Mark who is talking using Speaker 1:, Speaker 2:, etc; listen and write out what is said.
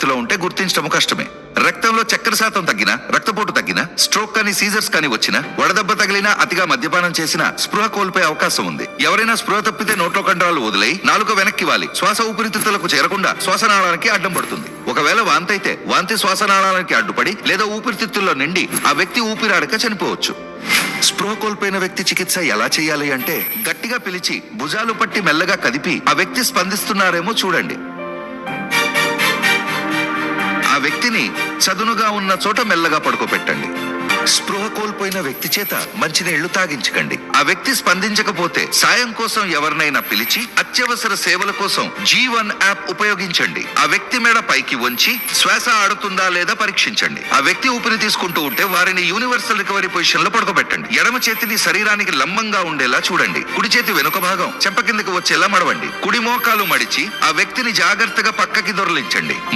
Speaker 1: స్థితిలో ఉంటే గుర్తించడం కష్టమే. రక్తంలో చక్కెర శాతం తగ్గినా, రక్తపోటు తగ్గినా, స్ట్రోక్ కానీ సీజర్స్ కానీ వచ్చినా, వడదెబ్బ తగిలినా, అతిగా మద్యపానం చేసినా స్పృహ కోల్పోయే అవకాశం ఉంది. ఎవరైనా స్పృహ తప్పితే నోట్లో కండరాలు వదిలేయి నాలుక వెనక్కి వాలి శ్వాస ఊపిరితిత్తులకు చేరకుండా శ్వాసనాళానికి అడ్డం పడుతుంది. ఒకవేళ వాంతి అయితే వాంతి శ్వాసనాళానికి అడ్డుపడి లేదా ఊపిరితిత్తుల్లో నిండి ఆ వ్యక్తి ఊపిరాడక చనిపోవచ్చు. స్పృహ కోల్పోయిన వ్యక్తి చికిత్స ఎలా చేయాలి అంటే, గట్టిగా పిలిచి భుజాలు పట్టి మెల్లగా కదిపి ఆ వ్యక్తి స్పందిస్తున్నారేమో చూడండి. ఆ వ్యక్తిని చదునుగా ఉన్న చోట మెల్లగా పడుకోబెట్టండి. స్పృహ కోల్పోయిన వ్యక్తి చేత మంచినీళ్లు తాగించకండి. ఆ వ్యక్తి స్పందించకపోతే సాయం కోసం ఎవరినైనా పిలిచి అత్యవసర సేవల కోసం G1 యాప్ ఉపయోగించండి. ఆ వ్యక్తి మెడ పైకి వంచి శ్వాస ఆడుతుందా లేదా పరీక్షించండి. ఆ వ్యక్తి ఊపిరి తీసుకుంటూ ఉంటే వారిని యూనివర్సల్ రికవరీ పొజిషన్ లో పడుకోబెట్టండి. ఎడమ చేతిని శరీరానికి లంబంగా ఉండేలా చూడండి. కుడి చేతి వెనుక భాగం చెంప కిందకి వచ్చేలా మడవండి. కుడి మోకాలు మడిచి ఆ వ్యక్తిని జాగ్రత్తగా పక్కకి దొరలించండి.